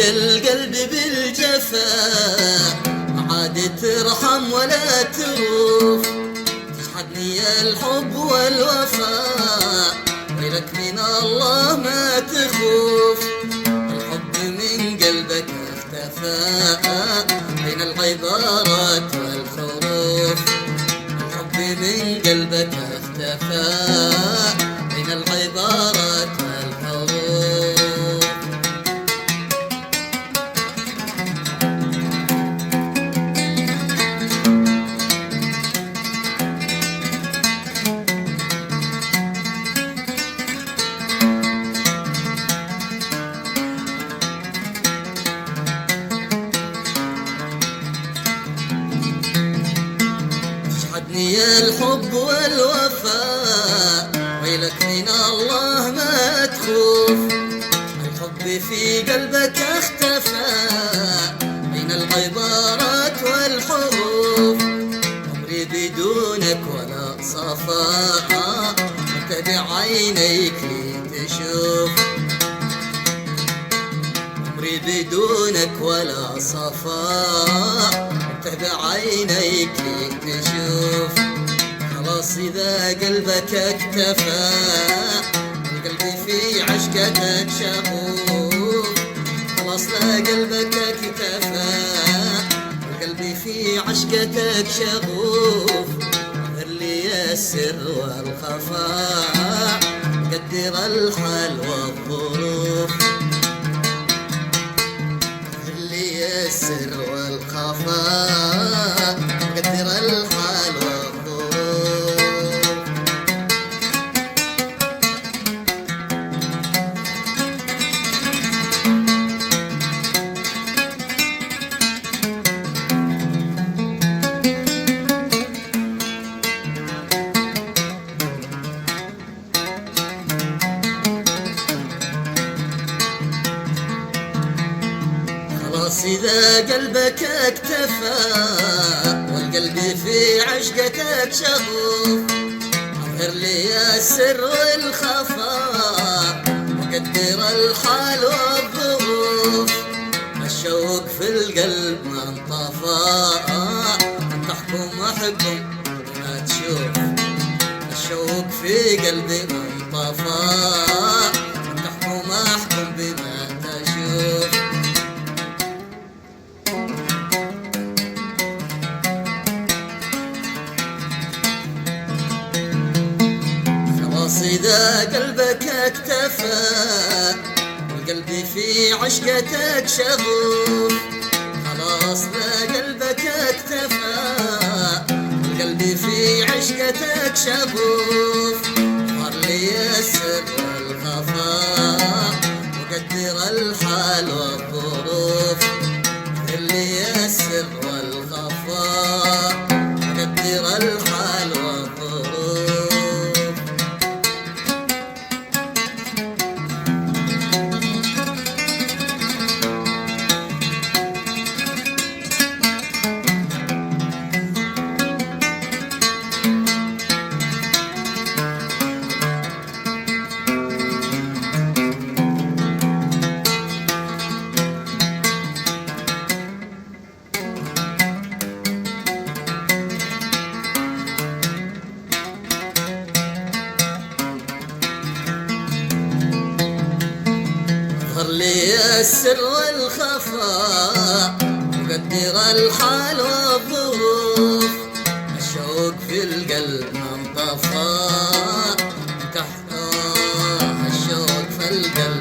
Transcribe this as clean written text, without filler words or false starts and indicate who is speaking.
Speaker 1: القلب بالجفا ما عاد ترحم ولا تروف، تجحدني الحب والوفاء غيرك من الله ما تخوف. الحب من قلبك اختفى بين العبارات والحروف، الحب من قلبك اختفى بين العبارات والحروف. تجحدني الحب والوفاء ويلك من الله ما تخوف. الحب في قلبك اختفى بين العبارات والحروف، عمري بدونك ولا صفاء انت بعينيك لتشوف. عمري بدونك ولا صفاء انت بعينيك تشوف. خلاص إذا قلبك اكتفى القلب في عشقتك شغوف. خلاص لا قلبك اكتفى القلب في عشقتك شغوف. غير لي السر والخفاء قدر الحال والظروف. السر والخفاء قدر الحال والظروف. خلاص إذا قلبك اكتفى والقلب في عشقتك شغوف. أظهر لي السر والخفاء وقدر الحال والظروف. الشوق في القلب ما انطفى تحكم أحكم ما تشوف. الشوق في قلبي ما انطفى تحكم أحكم بما تشوف. خلاص إذا قلبك اكتفى والقلب في عشقتك شغوف. خلاص لا قلبك اكتفى والقلب في عشقتك شغوف. صار لي السر والخفاء وقدر الحال والظروف. صار لي السر والخفاء وقدر الحال والظروف. ظهر لي السر والخفاء وقدر الحال والظروف. الشوق في القلب ما انطفى الشوق في القلب